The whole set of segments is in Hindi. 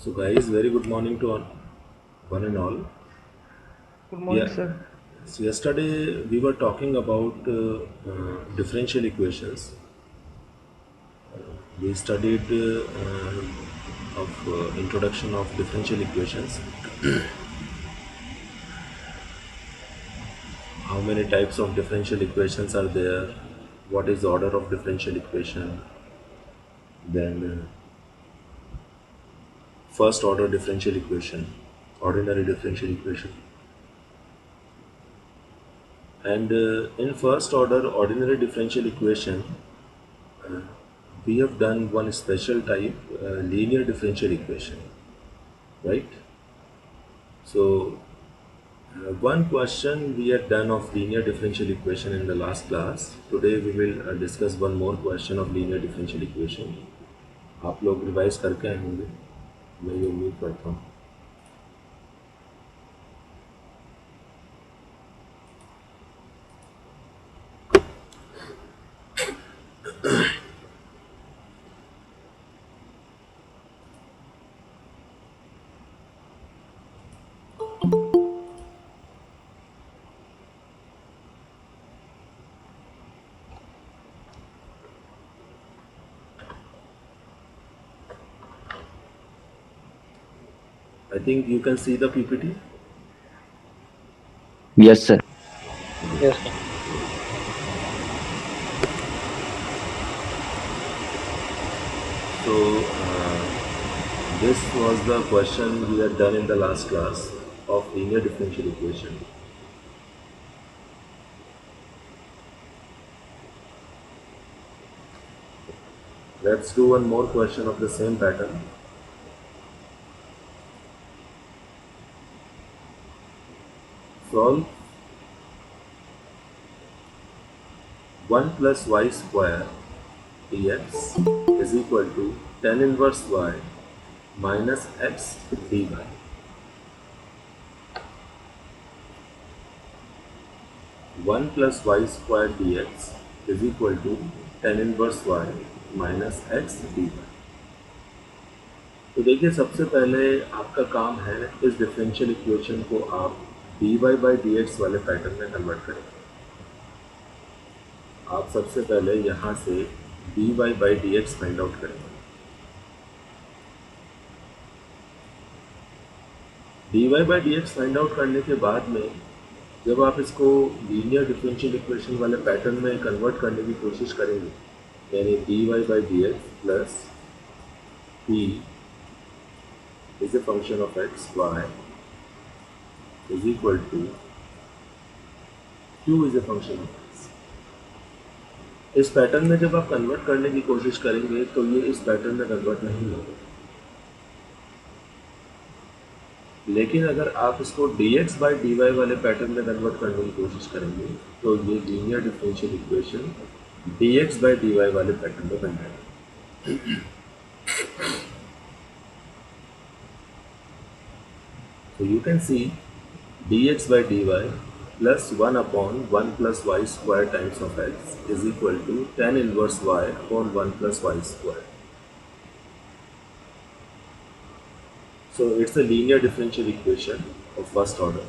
So, guys, very good morning to one and all. Good morning, Yeah. sir. So yesterday we were talking about differential equations. We studied of introduction of differential equations. How many types of differential equations are there? What is the order of differential equation? Then first order differential equation, ordinary differential equation, and in first order ordinary differential equation we have done one special type, linear differential equation, right? So, one question we had done of linear differential equation in the last class. Today we will discuss one more question of linear differential equation. आप लोग रिवाइज करके आए होंगे, मैं ये उम्मीद करता हूँ. I think you can see the PPT. Yes, sir. Yes, sir. So, this was the question we had done in the last class of linear differential equation. Let's do one more question of the same pattern. Solve 1 plus y square dx is equal to tan inverse y minus x dy. 1 plus y square dx is equal to tan inverse y minus x dy. तो देखिए, सबसे पहले आपका काम है इस डिफरेंशियल इक्वेशन को आप dy बाई dx वाले पैटर्न में कन्वर्ट करें. आप सबसे पहले यहाँ से dy by dx find out करें. dy by dx find out करने के बाद में जब आप इसको लीनियर डिफरेंशियल इक्वेशन वाले पैटर्न में कन्वर्ट करने की कोशिश करेंगे, यानी dy by dx plus p is a function of x, y is equal to q is a function of x. इस पैटर्न में जब आप कन्वर्ट करने की कोशिश करेंगे तो ये इस पैटर्न में कन्वर्ट नहीं होगा. लेकिन अगर आप इसको dx बाई dy वाले पैटर्न में कन्वर्ट करने की कोशिश करेंगे तो ये linear differential equation dx by dy वाले पैटर्न में बन जाएगा. So you can see dx by dy plus 1 upon 1 plus y square times of x is equal to tan inverse y upon 1 plus y square. So it's a linear differential equation of first order.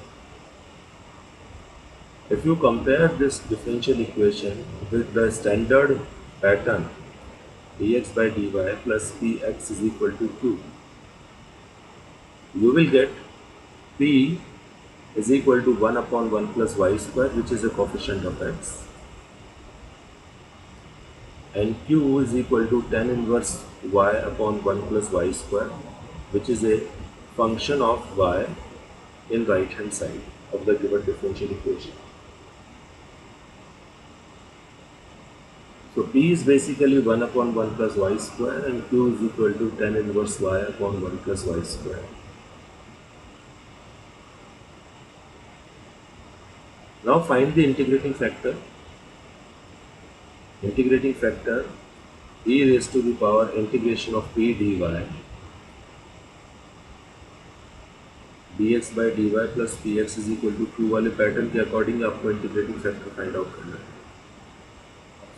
If you compare this differential equation with the standard pattern dx by dy plus px is equal to q, you will get p is equal to 1 upon 1 plus y square, which is a coefficient of x, and q is equal to tan inverse y upon 1 plus y square, which is a function of y in right hand side of the given differential equation. So p is basically 1 upon 1 plus y square and q is equal to tan inverse y upon 1 plus y square. Now find the integrating factor. Integrating factor e raised to the power integration of p dy dx by dy plus px is equal to q वाले पैटर्न के अकॉर्डिंग आपको इंटीग्रेटिंग फैक्टर फाइंड आउट करना है.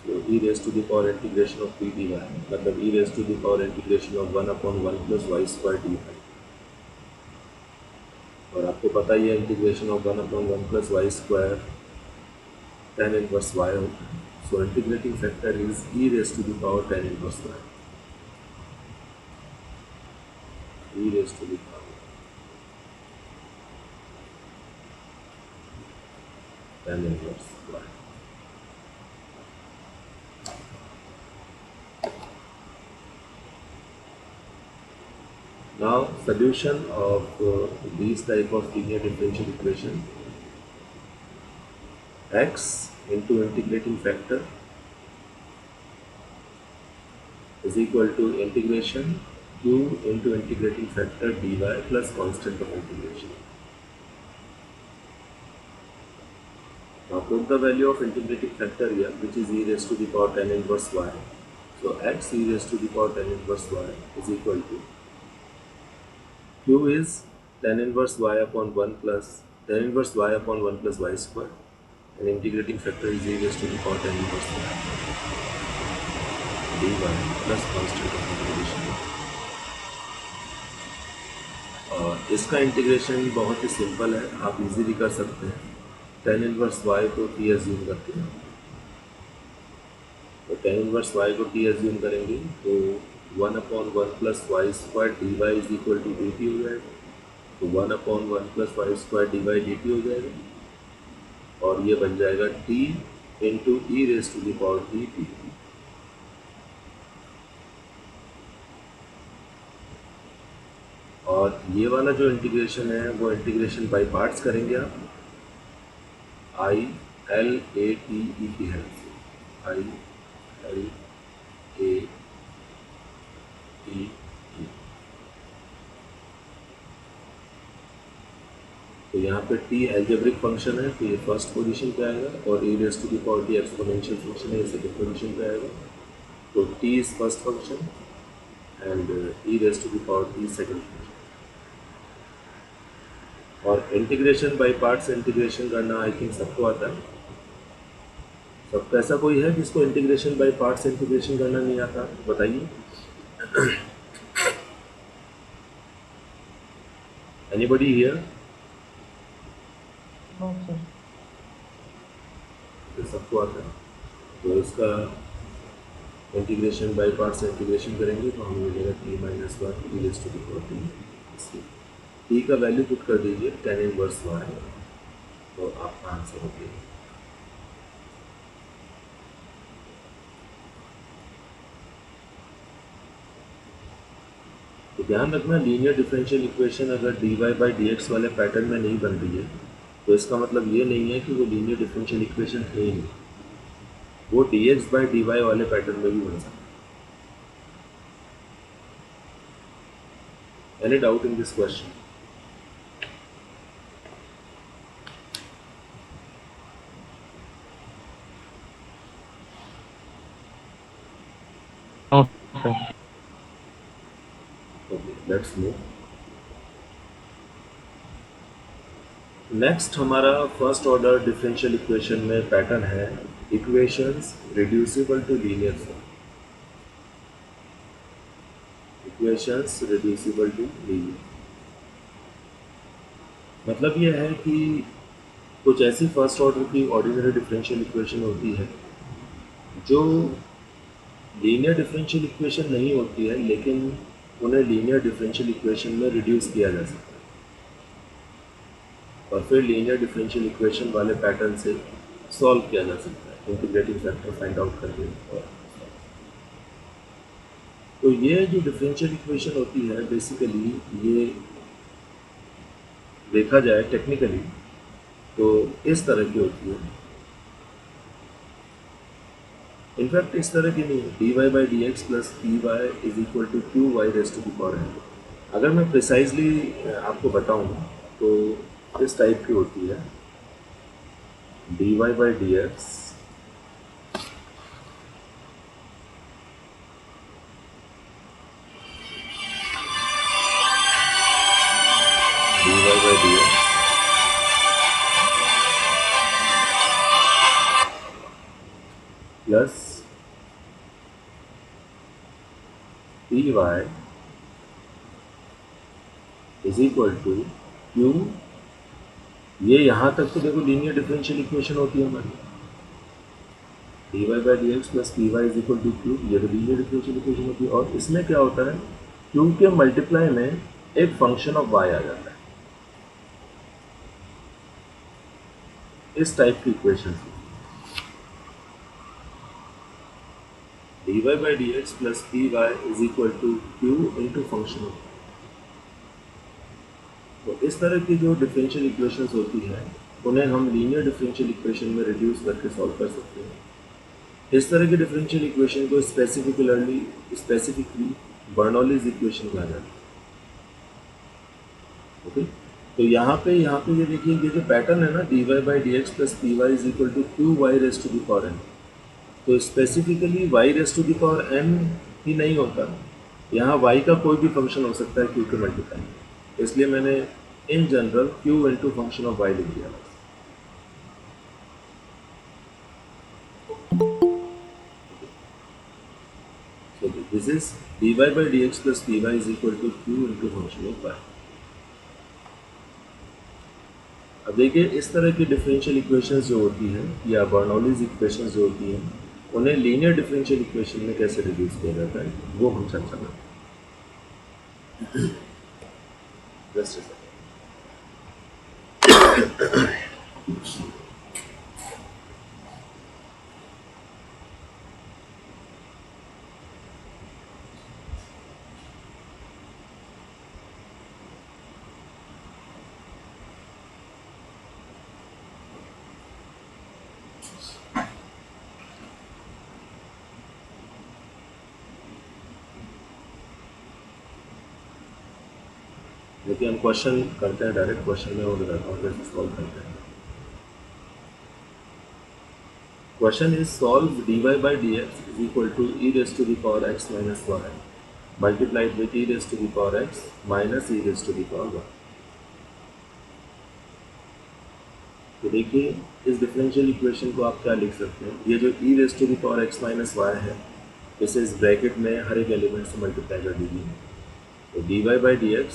So e raised to the power integration of p dy मतलब e raised to the power integration of 1 upon 1 plus y square dy. और आपको पता ही है integration of 1/1 plus y square tan inverse y होता है. So integrating factor is e raise to the power tan inverse y. e raise to the power tan inverse y. Now solution of these type of linear differential equation, x into integrating factor is equal to integration q into integrating factor dy plus constant of integration. Now put the value of integrating factor here, which is e raised to the power tan inverse y. So x e raised to the power tan inverse y is equal to q is tan inverse y upon 1 plus tan inverse y upon 1 plus y square, and integrating factor is e raised to the power tan inverse y dy plus constant of integration. और इसका इंटीग्रेशन बहुत ही सिंपल है, आप इजीली कर सकते हैं. tan इनवर्स y को t एज्यूम करते हैं, तो tan इनवर्स y को t एज्यूम करेंगे तो 1/1 plus y square d y is equal to D t हो जाएगा. तो 1/1 plus y square d y D t हो जाएगा, और ये बन जाएगा t into e raise to the power t t. और ये वाला जो इंटीग्रेशन है वो इंटीग्रेशन बाय पार्ट्स करेंगे आप, I L A T E की हेल्प से. I L A T E. तो यहाँ पे t एल्जेब्रिक फंक्शन है, तो ये फर्स्ट पोजीशन पे आएगा, और e raise to the power t exponential function है, ये सेकंड पोजीशन पे आएगा. तो t is first function and e raise to the power t second function. और इंटीग्रेशन बाय पार्ट्स इंटीग्रेशन करना आई थिंक सबको आता है. सबको ऐसा कोई है जिसको इंटीग्रेशन बाय पार्ट्स इंटीग्रेशन करना नहीं आता? बताइए. Anybody here? No, sir. तो सबको आता है. तो इसका इंटीग्रेशन बाय पार्ट्स इंटीग्रेशन करेंगे तो हमें मिलेगा t minus one e raise to the power t. T का वैल्यू पुट कर दीजिए tan इनवर्स y, तो आपका आंसर हो गया. तो ध्यान रखना, लीनियर डिफरेंशियल इक्वेशन अगर dy बाई डी एक्स वाले पैटर्न में नहीं बन रही है तो इसका मतलब ये नहीं है कि वो लीनियर डिफरेंशियल इक्वेशन है ही नहीं. वो dx बाई dy वाले पैटर्न में भी बन सकता है. Any doubt in this question? No, sir. Okay, let's move. Next हमारा फर्स्ट ऑर्डर डिफरेंशियल इक्वेशन में पैटर्न है equations reducible to linear form. Equations reducible to linear, मतलब ये है कि कुछ ऐसी फर्स्ट ऑर्डर की ऑर्डिनरी डिफरेंशियल इक्वेशन होती है जो लीनियर डिफरेंशियल इक्वेशन नहीं होती है, लेकिन उन्हें लीनियर डिफरेंशियल इक्वेशन में रिड्यूस किया जा सकता है और फिर लीनियर डिफरेंशियल इक्वेशन वाले पैटर्न से सॉल्व किया जा सकता है इंटीग्रेटिंग फैक्टर फाइंड आउट करके. तो ये जो डिफरेंशियल इक्वेशन होती है बेसिकली, ये देखा जाए टेक्निकली तो इस तरह की होती है. इनफैक्ट इस तरह की नहीं है, d Y by D x plus P Y is equal to Q y raise to the power n. अगर मैं प्रिसाइजली आपको बताऊं तो इस टाइप की होती है, d Y by D x d Y by D x plus P Y is equal to q, ये यहाँ तक तो देखो लीनियर डिफरेंशियल इक्वेशन होती है हमारी, dy by D x plus P Y is equal to q, ये तो लीनियर डिफरेंशियल इक्वेशन होती है। और इसमें क्या होता है, क्यू के मल्टीप्लाई में एक फंक्शन ऑफ y आ जाता है, इस टाइप की इक्वेशन से dy by D x plus P Y is equal to q into function of. तो इस तरह की जो डिफरेंशियल इक्वेशंस होती हैं उन्हें हम लीनियर डिफरेंशियल इक्वेशन में रिड्यूस करके सॉल्व कर सकते हैं। इस तरह की डिफरेंशियल इक्वेशन को स्पेसिफिकली बर्नौलीज इक्वेशन कहा जाता है। ओके, तो यहाँ पे ये देखिए, ये जो पैटर्न है ना, dy by D x plus P Y is equal to Q Y raise to the power N, तो specifically y raise to the power n ही नहीं होता, यहाँ y का कोई भी फंक्शन हो सकता है q के मल्टीप्लाई में, इसलिए मैंने in general q into function of y लिख दिया। So this is dy by dx plus py is equal to q into function of y। अब देखिए, इस तरह की डिफरेंशियल इक्वेशंस जो होती हैं या बर्नौलीज इक्वेशंस जो होती हैं उन्हें लीनियर डिफरेंशियल इक्वेशन में कैसे रिड्यूस किया जाता है वो हम चर्चा करेंगे। जस्ट देखिए, हम क्वेश्चन करते हैं, डायरेक्ट क्वेश्चन में वो बताता हूँ कैसे सॉल्व करते हैं। Question is solve dy by dx is equal to e raised to the power x minus y multiplied with e raised to the power x minus e raised to the power y। तो देखिए, इस डिफरेंशियल इक्वेशन को आप क्या लिख सकते हैं, ये जो e raised to the power x minus y है इसे इस ब्रैकेट में हर एक एलिमेंट से मल्टीप्लाई कर दीजिए, तो dy by dx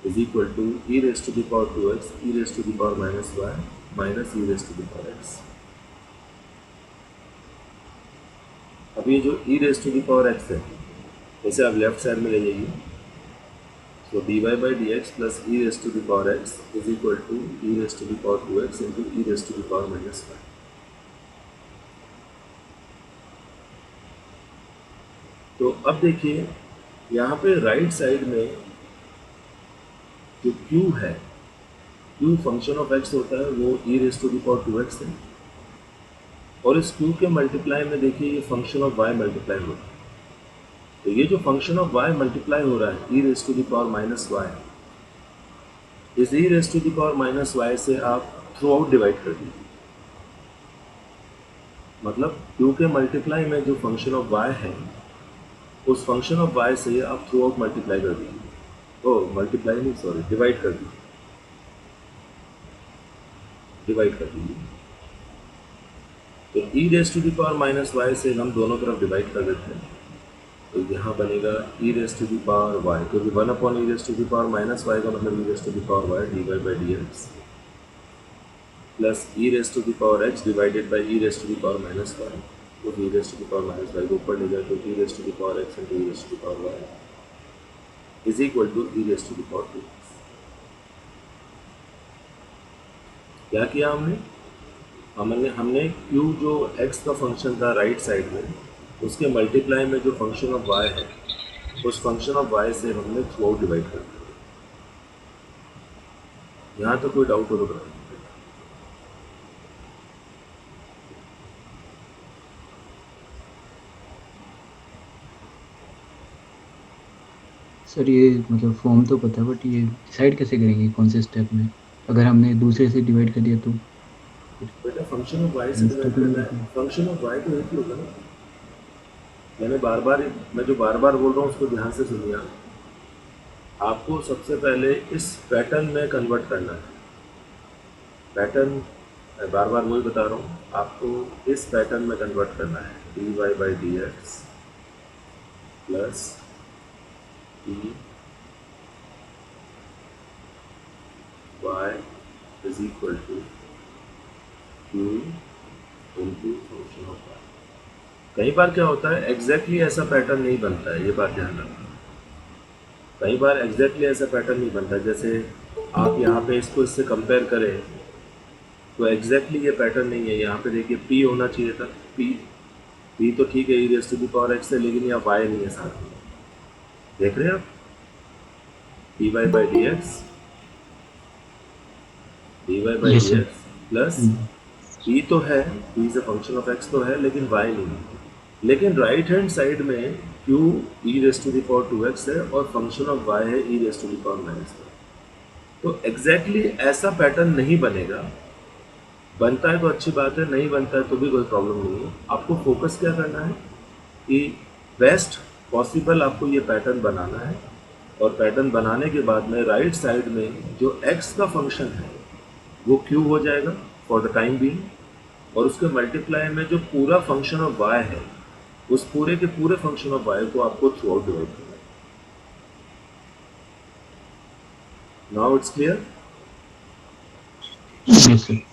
is equal to e raised to the power 2x e raised to the power minus y minus e raised to the power x। अब ये जो e raised to the power x है इसे आप लेफ्ट साइड में ले जाइए, तो dy by dx plus e raised to the power x is equal to e raised to the power 2x into e raised to the power minus y। तो अब देखिए, यहाँ पे राइट साइड में जो q है, q फंक्शन ऑफ x होता है, वो e raise to the power 2x है, और इस q के मल्टीप्लाई में देखिए ये फंक्शन ऑफ y मल्टीप्लाई हो रहा है, तो ये जो फंक्शन ऑफ y मल्टीप्लाई हो रहा है e raise to the power minus y, इस e raise to the power minus y से आप थ्रू आउट डिवाइड कर दीजिए, मतलब q के मल्टीप्लाई में जो फंक्शन ऑफ y है उस फंक्शन ऑफ y से आप थ्रू आउट मल्टीप्लाई कर दीजिए, मल्टीप्लाई नहीं, सॉरी, डिवाइड कर दीजिए, तो e raise to the power minus y से हम दोनों तरफ डिवाइड कर देते हैं, तो यहाँ बनेगा e raise to the power y, क्योंकि 1 upon e raise to the power minus y का मतलब e raise to the power Y D Y by D x plus e raise to the power x divided by e raise to the power minus y, तो e raise to the power minus y को ऊपर ले जाए तो e raise to the power x into e raise to the power y is equal to e raise to the power 2। क्या किया हमने q जो x का फंक्शन था राइट साइड में, उसके मल्टीप्लाई में जो फंक्शन ऑफ y है उस फंक्शन ऑफ y से हमने थ्रू आउट डिवाइड कर दिया। यहाँ तो कोई डाउट हो तो बताइए। सर ये मतलब फॉर्म तो पता है, बट ये डिसाइड कैसे करेंगे कौन से स्टेप में, अगर हमने दूसरे से डिवाइड कर दिया तो? बेटा फंक्शन ऑफ y से डिवाइड करना है, फंक्शन ऑफ y तो एक ही होगा ना। मैं जो बार बार बोल रहा हूँ उसको ध्यान से सुनिए। आपको सबसे पहले इस पैटर्न में कन्वर्ट करना है, पैटर्न मैं बार बार वही बता रहा हूँ, आपको इस पैटर्न में कन्वर्ट करना है, dy by D x plus e is equal to q into function of y. कई बार क्या होता है, एग्जैक्टली ऐसा पैटर्न नहीं बनता है, ये बात ध्यान रखना। कई बार एग्जैक्टली ऐसा पैटर्न नहीं बनता, जैसे आप यहाँ पे इसको इससे कंपेयर करें तो एग्जैक्टली ये पैटर्न नहीं है। यहाँ पे देखिए p होना चाहिए था, p तो ठीक है, E raise to the power X है, लेकिन यहाँ y नहीं है साथ में। देख रहे हैं आप, dy by D X, dy by yes D sir. X plus p तो है, p is a function of x तो है, लेकिन y नहीं है। लेकिन राइट हैंड साइड में q E raise to the power 2x है और फंक्शन ऑफ y है E raise to the power minus. तो एग्जैक्टली ऐसा पैटर्न नहीं बनेगा। बनता है तो अच्छी बात है, नहीं बनता है तो भी कोई प्रॉब्लम नहीं है। आपको फोकस क्या करना है कि बेस्ट पॉसिबल आपको ये पैटर्न बनाना है, और पैटर्न बनाने के बाद में राइट साइड में जो x का फंक्शन है वो q हो जाएगा फॉर द टाइम बीइंग, और उसके मल्टीप्लाई में जो पूरा फंक्शन ऑफ y है उस पूरे के पूरे फंक्शन ऑफ y को आपको थ्रू आउट डिवाइड करना है। Now it's clear. Yes sir.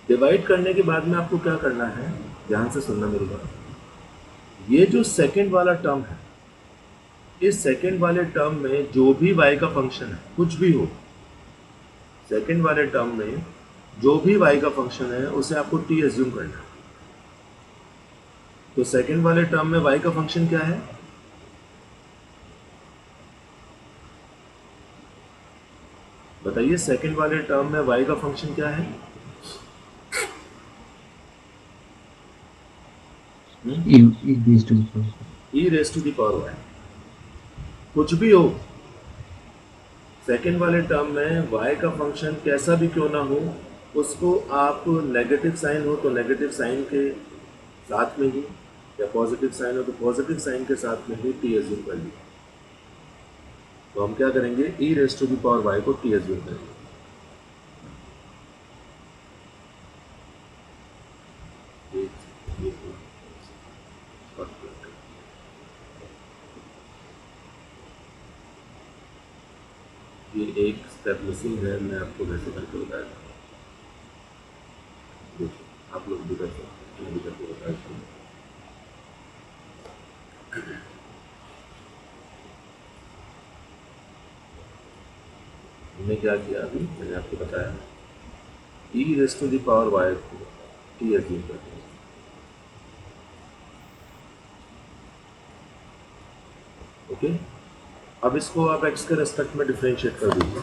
Divide करने के बाद में आपको क्या करना है, ध्यान से सुनना मेरी बात। ये जो सेकंड वाला टर्म है, इस सेकंड वाले टर्म में जो भी y का फंक्शन है, कुछ भी हो, सेकंड वाले टर्म में जो भी y का फंक्शन है उसे आपको t एज्यूम करना है। तो सेकंड वाले टर्म में y का फंक्शन क्या है, बताइए। सेकंड वाले टर्म में y का फंक्शन क्या है? E raise to the power. E raise to the power y। कुछ भी हो, सेकेंड वाले टर्म में y का फंक्शन कैसा भी क्यों ना हो, उसको आप नेगेटिव साइन हो तो नेगेटिव साइन के साथ में ही, या पॉजिटिव साइन हो तो पॉजिटिव साइन के साथ में ही t एज्यूम कर लीजिए। तो हम क्या करेंगे, E raise to the power y को t एज्यूम करेंगे। ये एक स्टेप मिसिंग है, मैं आपको वैसे करके बताया था। देखिए, आप लोग भी कर सकते हैं, मैं भी करके बताया था। हमने क्या किया, अभी मैंने आपको बताया, E raise to the power Y को टी एज्यूम करते हैं। ओके, अब इसको आप x के रेस्पेक्ट में डिफरेंशिएट कर दीजिए।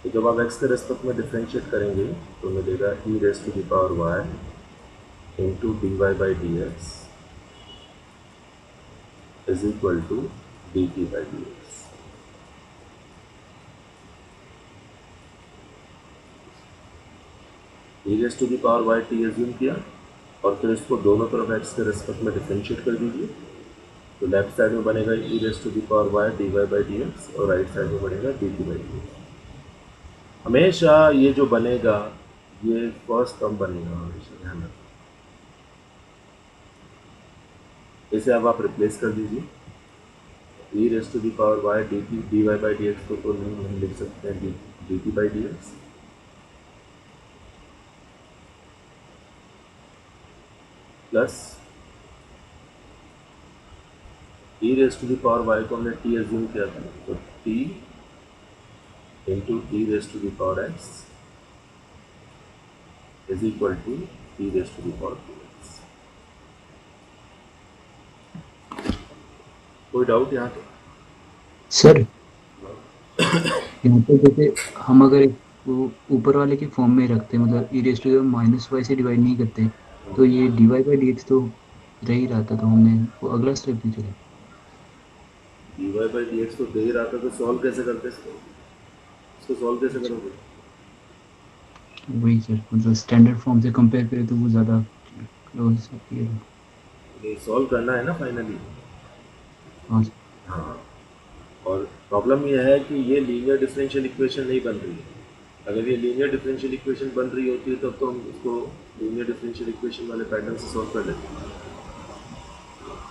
तो जब आप x के रेस्पेक्ट में डिफरेंशिएट करेंगे तो मिलेगा E raise to the power Y into D Y by D x is equal to D T by D X. E raise to the power Y T assume किया, और फिर इसको दोनों तरफ x के रेस्पेक्ट में डिफरेंशिएट कर दीजिए। तो लेफ्ट साइड में बनेगा E raise to the power Y D Y by D X, और राइट साइड में बनेगा D T by D X. हमेशा ये जो बनेगा ये फर्स्ट टर्म बनेगा, हमेशा ध्यान रखना। इसे अब आप रिप्लेस कर दीजिए, E raise to the power Y D T D Y by D X को तो नहीं हम लिख सकते हैं D T by D x, plus E raise to the power Y को हमने टी एज्यूम किया था, तो T into E raise to the power X is equal to E raise to the power two X. कोई डाउट यहाँ पे? सर यहाँ पे जैसे हम अगर इसको ऊपर वाले के फॉर्म में रखते हैं, मतलब e raise to minus y से डिवाइड नहीं करते, तो ये d Y by D x तो रह ही रहा था, तो हमने वो अगला स्टेप भी चला। D Y by D x तो दे ही रहा था, तो सॉल्व कैसे करते इसको सॉल्व कैसे करोगे? वही सर, मतलब स्टैंडर्ड फॉर्म से कंपेयर करें तो वो ज़्यादा क्लोज आती है। ये सॉल्व करना है ना फाइनली। हाँ सर। हाँ, और प्रॉब्लम यह है कि ये लीनियर डिफरेंशियल इक्वेशन नहीं बन रही है। अगर ये लीनियर डिफरेंशियल इक्वेशन बन रही होती है तब तो हम इसको लीनियर डिफरेंशियल इक्वेशन वाले पैटर्न से सॉल्व कर लेते हैं।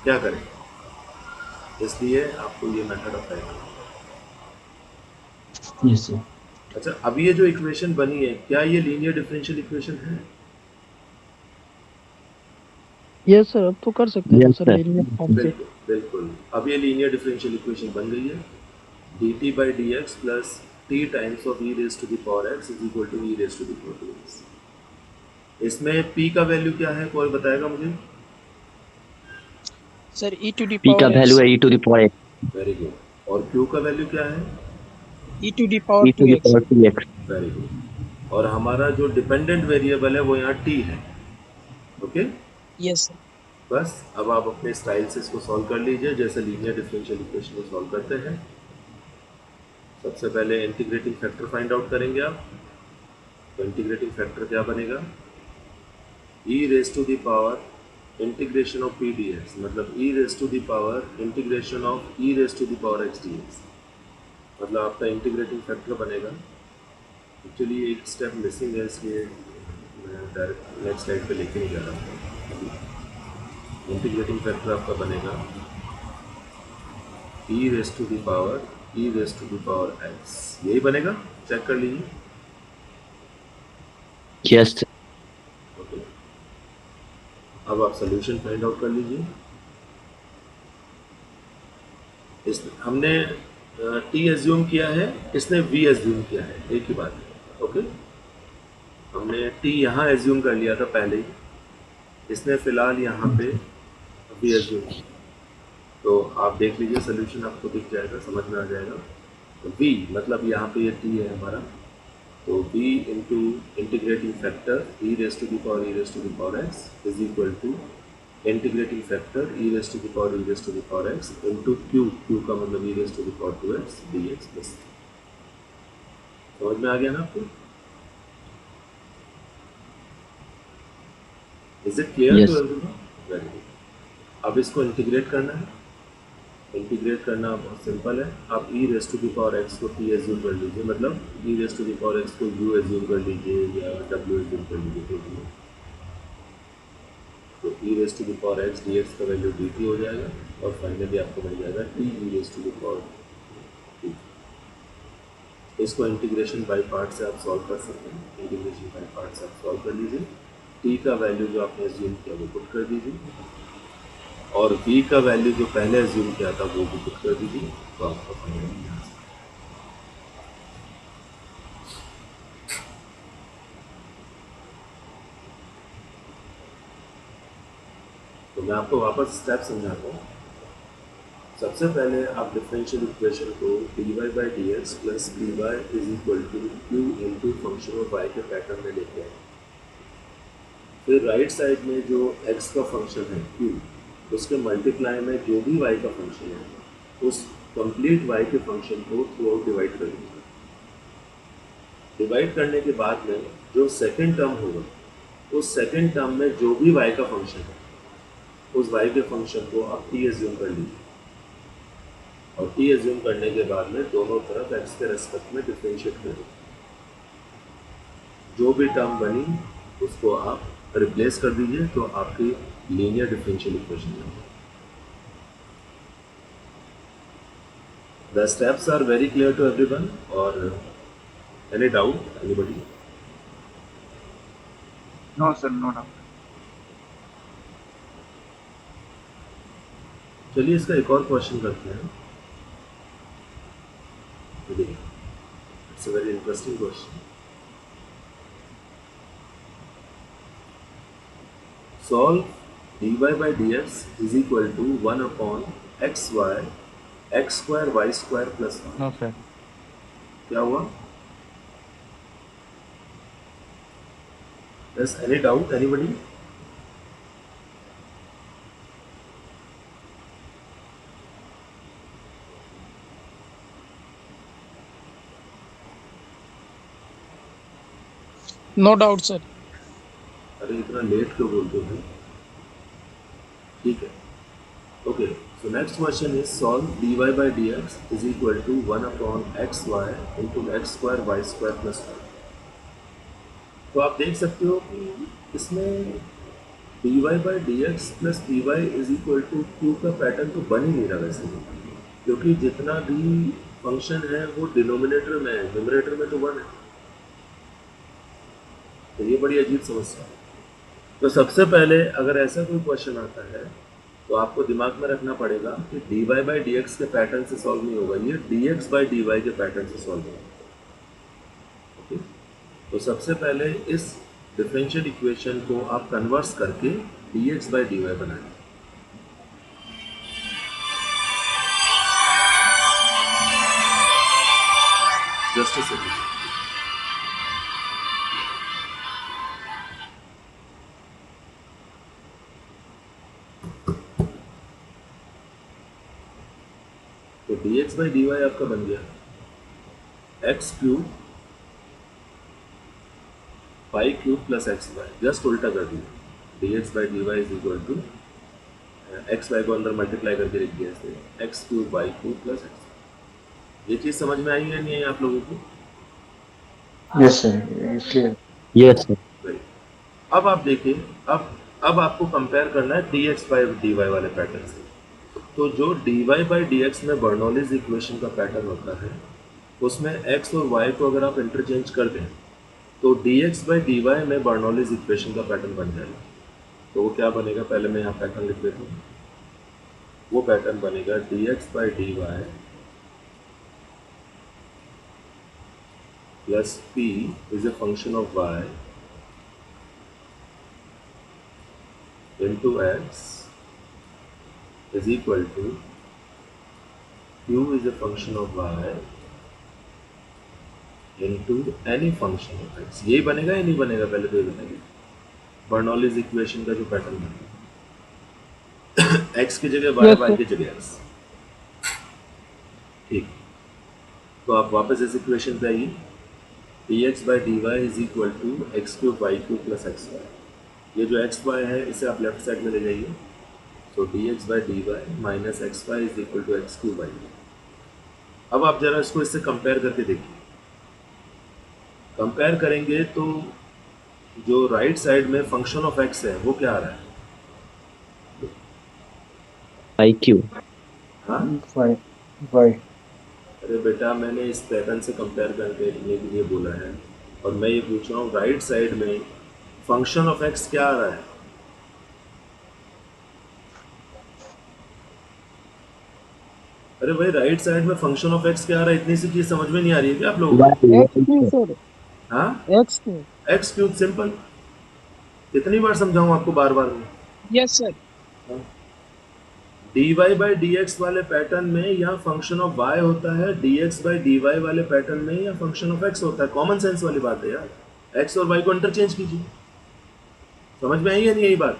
क्या करें, इसलिए आपको ये मेथड अप्लाई करना है। Yes sir. अच्छा, अब ये जो इक्वेशन बनी है, क्या ये लीनियर डिफरेंशियल इक्वेशन है? यस सर, अब तो कर सकते हैं ना yes sir sir. Linear form से। बिल्कुल बिल्कुल, अब ये लीनियर डिफरेंशियल इक्वेशन बन गई है। dt by dx plus t times of e raised to the power x is equal to e raised to the power 2x। इसमें p का वैल्यू क्या है, कोई बताएगा मुझे? Sir E to the P का पावर वैल्यू एक्स, है E to the power X, very good. और q का वैल्यू क्या है? E to the power E to to the X. Power 2x। Very good. और हमारा जो डिपेंडेंट वेरिएबल है वो यहाँ t है। Okay, yes sir. बस अब आप अपने स्टाइल से इसको सॉल्व कर लीजिए जैसे लीनियर डिफरेंशियल इक्वेशन को सॉल्व करते हैं। सबसे पहले इंटीग्रेटिंग फैक्टर फाइंड आउट करेंगे आप। तो इंटीग्रेटिंग फैक्टर क्या बनेगा? e raise to the power integration of p dx, मतलब e raise to the power integration of e raise to the power x dx, मतलब आपका इंटीग्रेटिंग फैक्टर बनेगा। एक्चुअली एक स्टेप मिसिंग है, इसलिए मैं डायरेक्ट नेक्स्ट स्लाइड पे लेके नहीं जा रहा हूँ। इंटीग्रेटिंग फैक्टर आपका बनेगा e raise to the power e raise to the power x, यही बनेगा, चेक कर लीजिए। Yes sir. ओके, अब आप सोल्यूशन फाइंड आउट कर लीजिए। इस हमने t एज्यूम किया है, इसने v एज्यूम किया है, एक ही बात है। ओके, हमने t यहाँ एज्यूम कर लिया था पहले ही, इसने फिलहाल यहाँ पे v एज्यूम किया। तो आप देख लीजिए, सोल्यूशन आपको दिख जाएगा, समझ में आ जाएगा। तो v मतलब यहाँ पे ये t है हमारा, तो v into integrating factor e raise to the power x is equal to integrating factor e raise to the power x into q का मतलब e raise to the power 2x dx plus. समझ में आ गया ना आपको? Is it clear to yes everyone? Very good. अब इसको इंटीग्रेट करना है। इंटीग्रेट करना बहुत सिंपल है। आप e raise to the power x को t एज्यूम कर लीजिए, मतलब e raise to the power x को u एज्यूम कर लीजिए या w एज्यूम कर लीजिए, तो तो e raise to the power x dx का वैल्यू dt हो जाएगा, और फाइनली आपको मिल जाएगा t e raise to the power 2। इसको इंटीग्रेशन बाय पार्ट से आप सॉल्व कर सकते हैं। इंटीग्रेशन बाय पार्ट से आप सॉल्व कर लीजिए। t का वैल्यू जो आपने एज्यूम किया वो पुट कर दीजिए, और v का वैल्यू जो पहले एज्यूम किया था वो भी पुट कर दीजिए, तो आपका फाइनल यहाँ से। तो मैं आपको वापस स्टेप समझाता हूँ। सबसे पहले आप डिफरेंशियल इक्वेशन को dy by D x plus dy is equal to q into function of y के पैटर्न में लेते हैं। फिर राइट साइड में जो x का फंक्शन है q, उसके मल्टीप्लाई में जो भी y का फंक्शन है उस कंप्लीट y के फंक्शन को थ्रू आउट डिवाइड कर दीजिए। डिवाइड करने के बाद में जो सेकेंड टर्म होगा, उस सेकेंड टर्म में जो भी y का फंक्शन है उस y के फंक्शन को आप t एज्यूम कर लीजिए, और t एज्यूम करने के बाद में दोनों तरफ x के रेस्पेक्ट में डिफरेंशिएट करें। जो भी टर्म बनी उसको आप रिप्लेस कर दीजिए, तो आपकी लीनियर डिफरेंशियल इक्वेशन बनेगी। The steps are very clear to everyone, और any doubt anybody? No sir, no doubt. चलिए इसका एक और क्वेश्चन करते हैं। It's a very interesting question. Solve dy by dx is equal to 1 upon xy x square y square plus 1। No sir. क्या हुआ? Yes, any doubt anybody? No doubt sir. अरे इतना लेट क्यों बोलते हो? ठीक है, okay. So next question is solve dy by dx is equal to 1 upon xy into x square y square plus 1। तो आप देख सकते हो कि इसमें dy by dx plus dy is equal to q का पैटर्न तो बन ही नहीं रहा वैसे, क्योंकि जितना भी फंक्शन है वो डिनोमिनेटर में है, न्यूमरेटर में तो 1 है। तो ये बड़ी अजीब समस्या है। तो सबसे पहले अगर ऐसा कोई क्वेश्चन आता है तो आपको दिमाग में रखना पड़ेगा कि dy बाई डी के पैटर्न से सॉल्व नहीं होगा, ये dx बाई dy के पैटर्न से सॉल्व होगा। ओके, तो सबसे पहले इस डिफरेंशियल इक्वेशन को आप कन्वर्स करके dx बाई dy बनाएं। Just a second. तो dx बाई dy आपका बन गया x cube pi cube plus x y, just उल्टा कर दिया। dx by dy is equal to x y को अंदर मल्टीप्लाई करके लिख दिया इसलिए x cube y cube plus x. ये चीज़ समझ में आई है नहीं आई आप लोगों को? Yes sir, clear. Yes sir. Right. अब आप देखिए, अब आपको कंपेयर करना है dx बाई dy वाले पैटर्न से। तो जो dy बाई dx में बर्नौलीज इक्वेशन का पैटर्न होता है उसमें x और y को अगर आप इंटरचेंज कर दें तो dx बाई dy में बर्नौलीज इक्वेशन का पैटर्न बन जाएगा। तो वो क्या बनेगा, पहले मैं यहाँ पैटर्न लिख देता हूँ। वो पैटर्न बनेगा dx by dy plus p is a function of y into x is equal to q is a function of y into any function of x। यही बनेगा या नहीं बनेगा, पहले तो ये बताइए। बर्नौलीज इक्वेशन का जो पैटर्न बनेगा x की जगह y, Yes, y sir. की जगह x। ठीक, तो आप वापस इस इक्वेशन पे आइए। dx by dy is equal to x cube y cube plus x y. ये जो एक्स वाई है इसे आप लेफ्ट साइड में ले जाइए। तो dx by dy minus x y is equal to x cube y. अब आप जरा इसको इससे कंपेयर करके देखिए। कंपेयर करेंगे तो जो राइट साइड में फंक्शन ऑफ एक्स है वो क्या आ रहा है? I Q. हाँ, वाई वाई अरे बेटा मैंने इस पैटर्न से कंपेयर करके लिखने के लिए बोला है और मैं ये पूछ रहा हूँ राइट साइड में फंक्शन ऑफ एक्स क्या आ रहा है? अरे भाई राइट साइड में फंक्शन ऑफ एक्स क्या आ रहा है? इतनी सी चीज समझ में नहीं आ रही है क्या आप लोगों को? X क्यूब सर, हाँ, X cube. X cube simple. कितनी बार समझाऊं आपको बार बार में? Yes sir. dy by dx वाले पैटर्न में या फंक्शन ऑफ y होता है, dx बाई dy वाले पैटर्न में या फंक्शन ऑफ x होता है। कॉमन सेंस वाली बात है यार, x और y को इंटरचेंज कीजिए। समझ में आई है नहीं यही बात?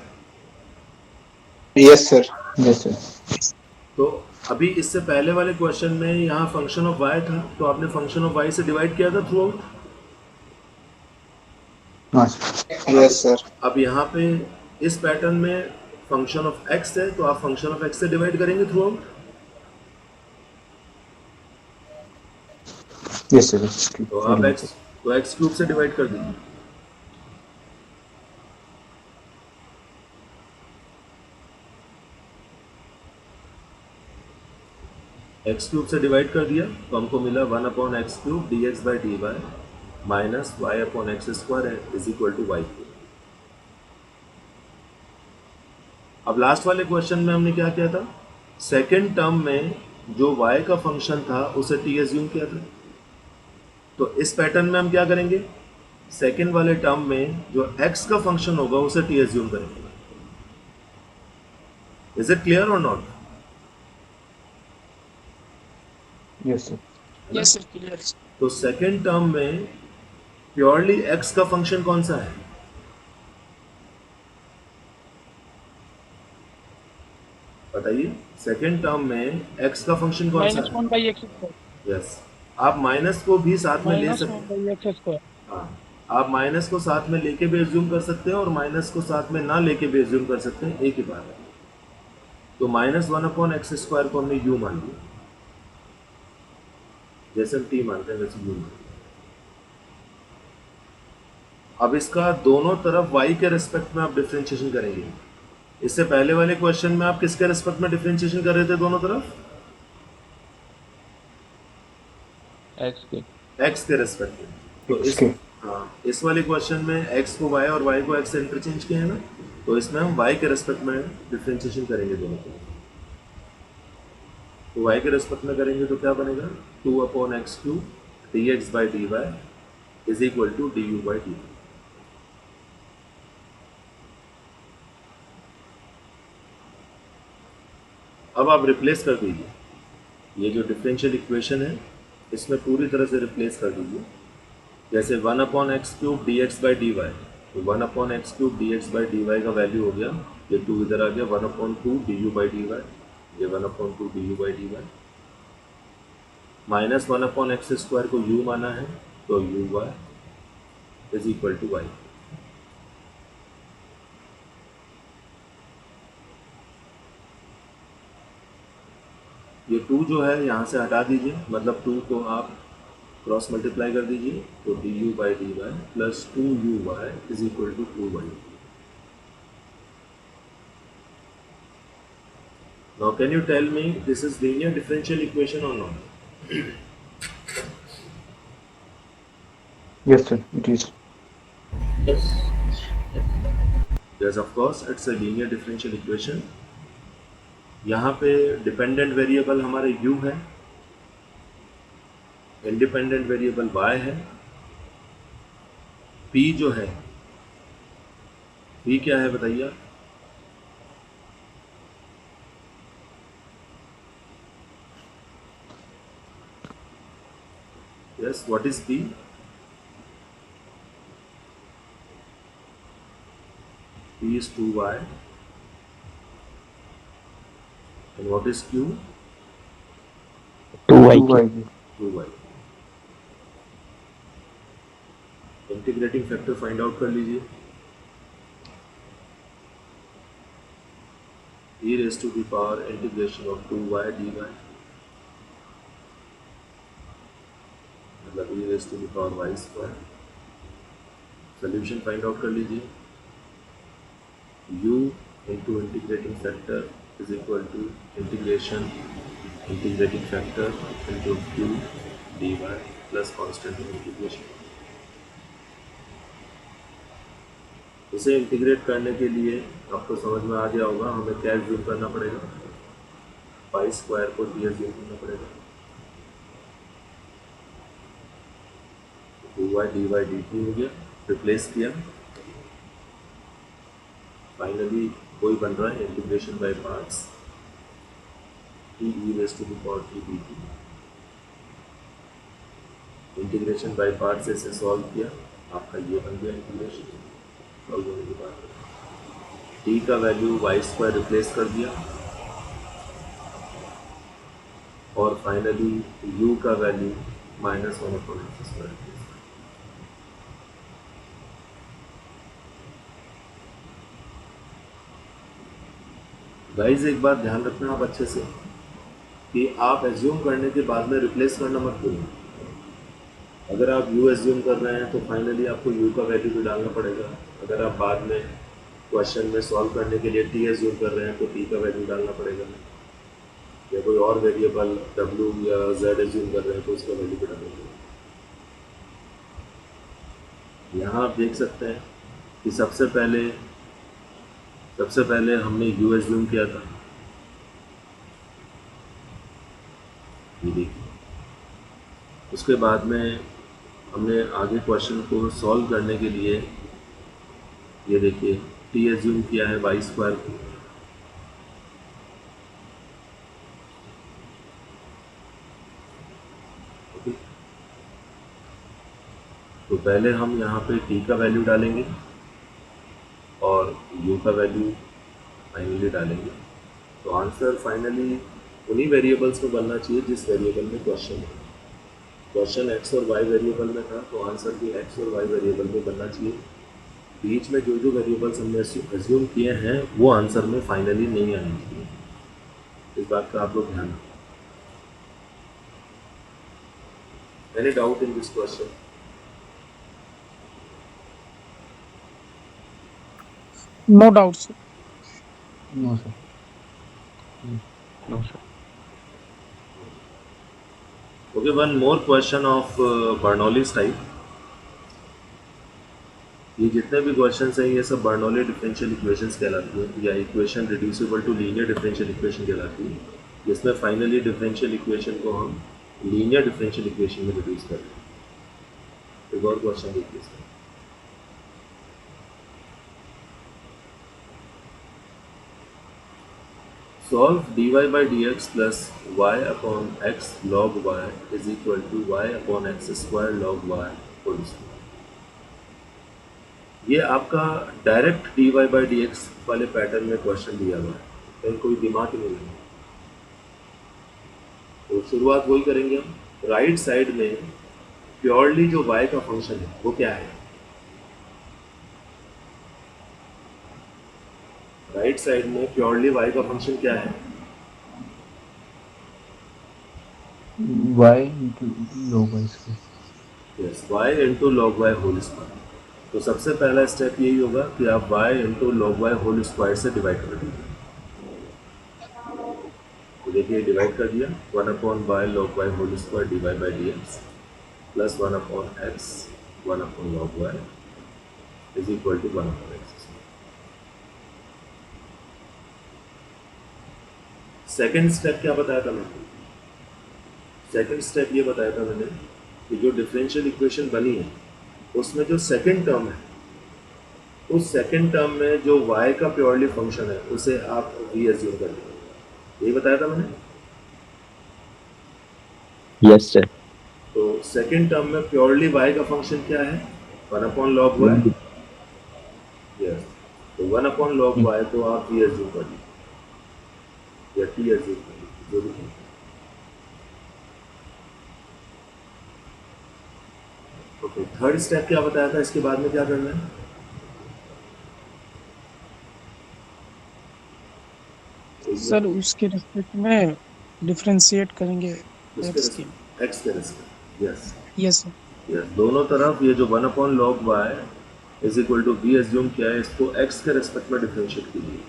Yes sir. Yes sir. तो अभी इससे पहले वाले क्वेश्चन में यहाँ फंक्शन ऑफ y था तो आपने फंक्शन ऑफ y से डिवाइड किया था थ्रू आउट। हाँ सर। Yes sir. अब यहाँ पे इस पैटर्न में फंक्शन ऑफ x है तो आप फंक्शन ऑफ x से डिवाइड करेंगे थ्रू आउट। Yes sir. तो आप x क्यूब से डिवाइड कर दीजिए। एक्स क्यूब से डिवाइड कर दिया तो हमको मिला 1 upon X cube D X by D Y minus Y upon x square है is equal to Y cube. अब लास्ट वाले क्वेश्चन में हमने क्या किया था, सेकेंड टर्म में जो y का फंक्शन था उसे t एज्यूम किया था। तो इस पैटर्न में हम क्या करेंगे, सेकेंड वाले टर्म में जो x का फंक्शन होगा उसे t एज्यूम करेंगे। इज इट क्लियर और not? Yes sir. Yes sir, clear. तो सेकेंड टर्म में प्योरली x का फंक्शन कौन सा है? बताइए, सेकेंड टर्म में x का फंक्शन कौन सा माइनस है? One by x square. Yes, आप माइनस को भी साथ में ले माइनस सकते वन बाई एक्स स्क्वायर। हाँ, आप माइनस को साथ में लेके भी एज्यूम कर सकते हैं और माइनस को साथ में ना लेके भी एज्यूम कर सकते हैं, एक ही बात है। तो माइनस 1 अपॉन एक्स स्क्वायर को हमने u मान लिया, जैसे हम t मानते हैं वैसे u मान लिया। अब इसका दोनों तरफ y के रेस्पेक्ट में आप डिफरेंशिएशन करेंगे। इससे पहले वाले क्वेश्चन में आप किसके रेस्पेक्ट में डिफरेंशिएशन कर रहे थे दोनों तरफ? एक्स के एक्स के रेस्पेक्ट में। तो इस XK. हाँ, इस वाले क्वेश्चन में एक्स को वाई और वाई को एक्स से इंटरचेंज किया है ना, तो इसमें हम वाई के रेस्पेक्ट में डिफ्रेंशिएशन करेंगे दोनों को। तो वाई के रेस्पेक्ट में करेंगे तो क्या बनेगा, 2/x³ dx/dy is equal to du/dt। अब आप रिप्लेस कर दीजिए, ये जो डिफरेंशियल इक्वेशन है इसमें पूरी तरह से रिप्लेस कर दीजिए। जैसे 1/x³ dx/dy, तो 1/x³ dx/dy का वैल्यू हो गया, ये 2 इधर आ गया, 1/2 du/dy, ये 1/2 du/dy, माइनस 1/x² को u माना है, तो uy is equal to y। ये 2 जो है यहाँ से हटा दीजिए, मतलब 2 को आप क्रॉस मल्टीप्लाई कर दीजिए, तो du/dy plus 2uy is equal to 2y। Now can you tell me this is linear differential equation or not? Yes, sir. It is. Yes. Yes, of course it's a linear differential equation। यहाँ पे डिपेंडेंट वेरिएबल हमारे u है, इंडिपेंडेंट वेरिएबल y है, p जो है, p क्या है बताइए। Yes, what is p? p is 2y, and what is q? 2y3. 2y. 2y। Integrating factor find out कर लीजिए, e raised to the power integration of 2y dy, मतलब e raised to the power y स्क्वायर। सोल्यूशन फाइंड आउट कर लीजिए, u into integrating factor is equal to integrating factor into q dy plus constant integration. इसे इंटीग्रेट करने के लिए आपको समझ में आ गया होगा हमें क्या एज्यूम करना पड़ेगा, पाई स्क्वायर को d एज्यूम करना पड़ेगा, 2y dy/dt हो गया, रिप्लेस किया, फाइनली वही बन रहा है integration by parts, t e raised to the power t dt। Integration by part से इसे सॉल्व किया, आपका ये बन गया इंटीग्रेशन। सॉल्व होने के बाद t का वैल्यू y² रिप्लेस कर दिया, और फाइनली u का वैल्यू -1/x²। गाइस एक बात ध्यान रखना आप अच्छे से, कि आप एज्यूम करने के बाद में रिप्लेस करना मत भूलिए। अगर आप u एज्यूम कर रहे हैं तो फाइनली आपको u का वैल्यू भी डालना पड़ेगा। अगर आप बाद में क्वेश्चन में सॉल्व करने के लिए t एज्यूम कर रहे हैं तो t का वैल्यू डालना पड़ेगा, या कोई और वेरिएबल w या z एज्यूम कर रहे हैं तो उसका वैल्यू भी डालना पड़ेगा। यहाँ आप देख सकते हैं कि सबसे पहले हमने u एज्यूम किया था, ये देखिए। उसके बाद में हमने आगे क्वेश्चन को सॉल्व करने के लिए ये देखिए t एज्यूम किया है y² को, ओके। तो पहले हम यहाँ पे t का वैल्यू डालेंगे और u का वैल्यू फाइनली डालेंगे, तो आंसर फाइनली उन्हीं वेरिएबल्स में बनना चाहिए जिस वेरिएबल में क्वेश्चन है। क्वेश्चन x और y वेरिएबल में था, तो आंसर भी x और y वेरिएबल में बनना चाहिए। बीच में जो वेरिएबल्स हमने एज्यूम किए हैं वो आंसर में फाइनली नहीं आने चाहिए, इस बात का आप लोग ध्यान रखें। Any doubt in this question? No doubt sir. No sir. No, sir. Okay, one more question of Bernoulli's type. ये जितने भी क्वेश्चंस हैं ये सब बर्नौली डिफरेंशियल इक्वेशंस कहलाती हैं या equation reducible to linear differential equation कहलाती है, जिसमें फाइनली डिफरेंशियल इक्वेशन को हम लीनियर डिफरेंशियल इक्वेशन में रिड्यूस कर दें। एक और क्वेश्चन देखिए इसमें। Solve dy by dx plus y upon x log y is equal to y upon x square log y whole square. ये आपका डायरेक्ट dy by dx वाले पैटर्न में क्वेश्चन दिया हुआ है, कहीं कोई दिमाग ही नहीं लगा। तो शुरुआत वही करेंगे हम। राइट साइड में प्योरली जो y का फंक्शन है वो क्या है? राइट साइड में प्योरली y का फंक्शन क्या है? y into log y square। Yes, y into log y whole square. तो सबसे पहला स्टेप यही होगा कि आप y into log y whole square से डिवाइड कर दीजिए। तो देखिए डिवाइड कर दिया, 1 upon y log y whole square d Y by D x plus 1 upon x 1 upon log y is equal to 1 upon x. Second step क्या बताया था मैंने? सेकेंड स्टेप ये बताया था मैंने कि जो डिफरेंशियल इक्वेशन बनी है उसमें जो सेकेंड टर्म है, उस सेकेंड टर्म में जो y का प्योरली फंक्शन है उसे आप v एज्यूम कर लीजिए। यही बताया था मैंने। Yes, sir. तो सेकेंड टर्म में प्योरली y का फंक्शन क्या है? 1 अपॉन लॉग y। यस, तो 1 अपॉन लॉग y तो आप v एज्यूम कर लीजिए या t एज्यूम कर लीजिए, जो भी है। ओके, थर्ड स्टेप क्या बताया था? इसके बाद में क्या करना है? सर उसके रिस्पेक्ट में डिफरेंशिएट करेंगे उसके एक्स के। एक्स के respect. Yes yes sir. Yes, दोनों तरफ ये जो 1 upon log y is equal to we assume किया है, इसको x के रिस्पेक्ट में डिफरेंशिएट कीजिए।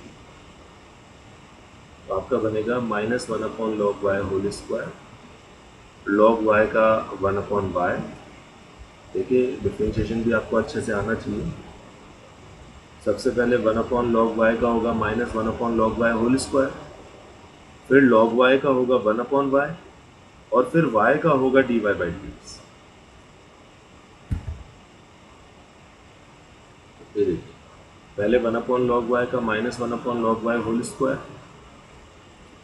तो आपका बनेगा minus 1 upon log y whole square log y का 1 अपॉन वाई। देखिए डिफरेंशिएशन भी आपको अच्छे से आना चाहिए। सबसे पहले 1 अपॉन लॉग वाई का होगा minus 1 upon log y whole square, फिर लॉग वाई का होगा 1 अपॉन वाई, और फिर y का होगा dy बाई डी एक्स। ये देखिए, पहले 1 अपॉन लॉग वाई का minus 1 upon log y whole square,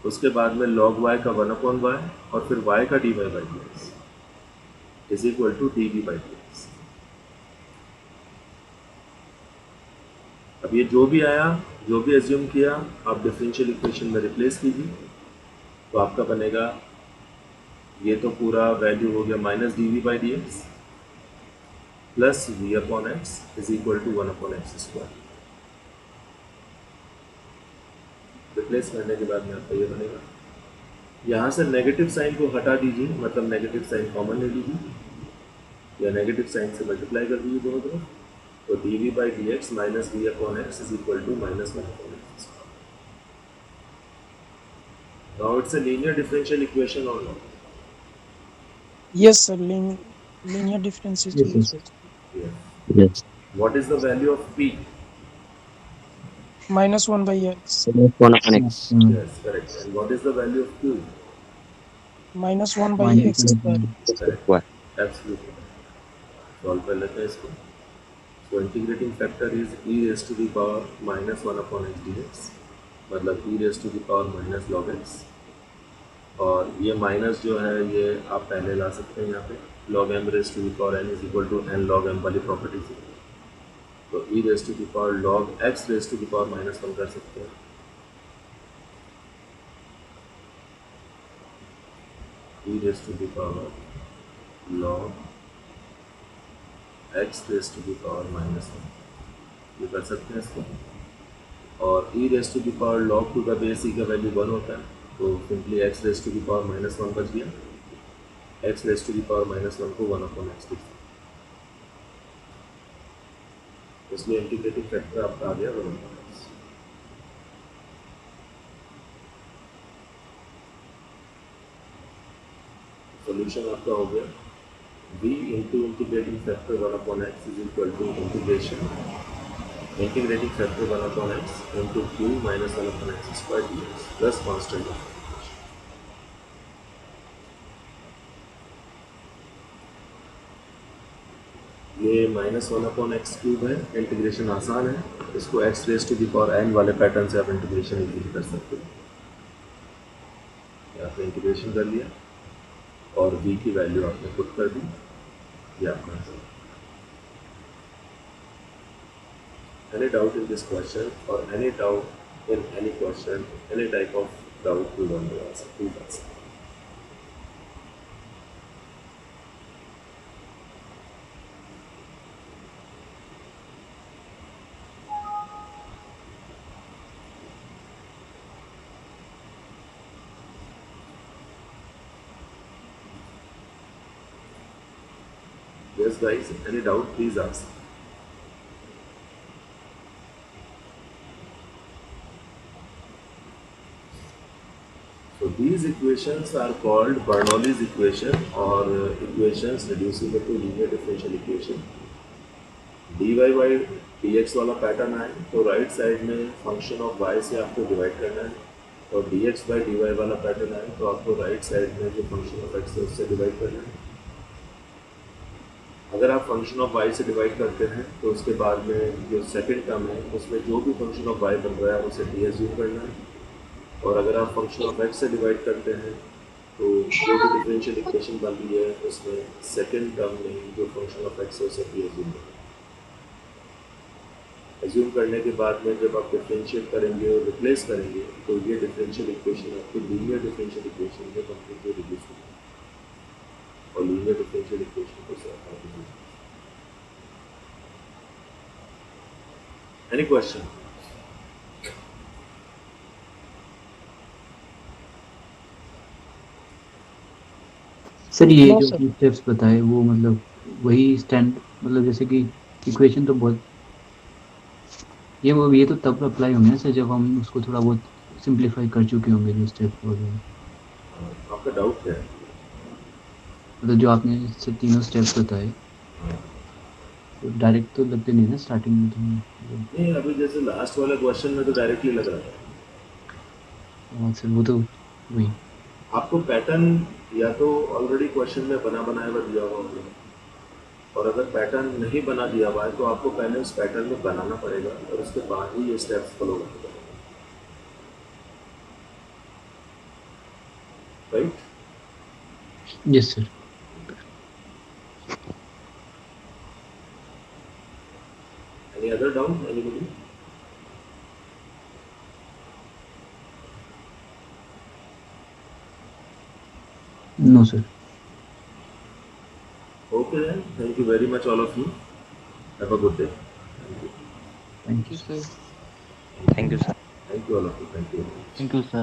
उसके बाद में log y का 1 अपॉन वाई, और फिर y का dy by D x is equal to d v by D x. अब ये जो भी आया, जो भी एज्यूम किया, आप डिफरेंशियल इक्वेशन में रिप्लेस कीजिए। तो आपका बनेगा, ये तो पूरा वैल्यू हो गया minus d v by D x plus v upon x is equal to 1 upon x square. Replace करने के बाद में आपका ये बनेगा। यहाँ से नेगेटिव साइन को हटा दीजिए, मतलब नेगेटिव साइन कॉमन ले लीजिए या नेगेटिव साइन से मल्टीप्लाई कर दीजिए दोनों तरफ। तो d v by D x minus v upon x is equal to minus 1 upon x. Now it's a linear differential equation or not? Yes sir, linear differentiation Yes, sir। Equation. Yes. Yes. What is the value of p? -1/x। Minus 1 upon x. Yes, correct. And what is the value of q? -1/x²। Correct. Square. Absolutely. Solve कर लेते हैं इसको। So integrating factor is e raised to the power minus 1 upon x dx, मतलब e raised to the power minus log x। और ये माइनस जो है ये आप पहले ला सकते हैं यहाँ पे, log m raised to the power n is equal to n log m वाली प्रॉपर्टी से। तो e raised to the power log x raised to the power minus 1 कर सकते हैं। e raised to the power log x raised to the power minus 1, ये कर सकते हैं इसको। और e raised to the power log to का बेस e का वैल्यू 1 होता है, तो simply x raised to the power minus 1 बच गया। x raised to the power minus 1 को 1 अपॉन x लिख सकते हैं। इसलिए इंटीग्रेटिंग फैक्टर आपका आ गया 1 अपॉन x। सॉल्यूशन आपका हो गया v into integrating factor 1/x is equal to integrating factor 1/x into q minus 1/x square dx plus constant of ये माइनस 1/x क्यूब है, इंटीग्रेशन आसान है, इसको x raise to the power n वाले पैटर्न से आप इंटीग्रेशन इजीली कर सकते हो। ये आपने इंटीग्रेशन कर लिया और v की वैल्यू आपने पुट कर दी, ये आपका answer. Any doubt in this question or any doubt in any question, any type of doubt we want to ask, please ask. Yes guys, any doubt please ask. So these equations are called Bernoulli's equation or equations reducible to linear differential equation. dy by dx वाला पैटर्न आए तो राइट साइड में फंक्शन ऑफ y से आपको डिवाइड करना है और dx by dy वाला पैटर्न आए तो आपको राइट साइड में जो फंक्शन ऑफ x है उससे डिवाइड करना है। अगर आप फंक्शन ऑफ y से डिवाइड करते हैं तो उसके बाद में जो सेकंड टर्म है उसमें जो भी फंक्शन ऑफ y बन रहा है उसे डी एज्यूम करना है और अगर आप फंक्शन ऑफ x से डिवाइड करते हैं तो जो भी डिफरेंशियल इक्वेशन बन रही है उसमें सेकंड टर्म में जो फंक्शन ऑफ x है उसे डी एज्यूम करना है। एज्यूम करने के बाद में जब आप डिफरेंशिएट करेंगे और रिप्लेस करेंगे तो ये डिफरेंशियल इक्वेशन आपको लीनियर डिफरेंशियल इक्वेशन में कंप्लीटली रिड्यूस होगी और लीनियर डिफरेंशियल इक्वेशन को सॉल्व करना है। Any question? सर ये No, जो sir. स्टेप्स बताए वो मतलब वही स्टैंड मतलब जैसे कि इक्वेशन तो बहुत ये तो तब अप्लाई होंगे ना सर जब हम उसको थोड़ा बहुत सिंप्लीफाई कर चुके होंगे जो स्टेप्स वगैरह। आपका डाउट क्या है? मतलब जो आपने से तीनों स्टेप्स बताए तो डायरेक्ट तो लगते नहीं ना स्टार्टिंग में तो मतलब। नहीं, अभी जैसे लास्ट वाले क्वेश्चन में तो डायरेक्टली लग रहा था। हाँ सर वो तो वही। आपको पैटर्न या तो ऑलरेडी क्वेश्चन में बना बनाया हुआ दिया हुआ होगा और अगर पैटर्न नहीं बना दिया हुआ है तो आपको पहले उस पैटर्न में बनाना पड़ेगा और उसके बाद ही ये स्टेप्स फॉलो करना पड़ेगा, right? Yes sir. Any other doubt anybody? No sir. Okay then, thank you very much all of you. Have a good day. Thank you. Sir. Thank you, sir. Thank you all of you. Thank you very much. Thank you, sir.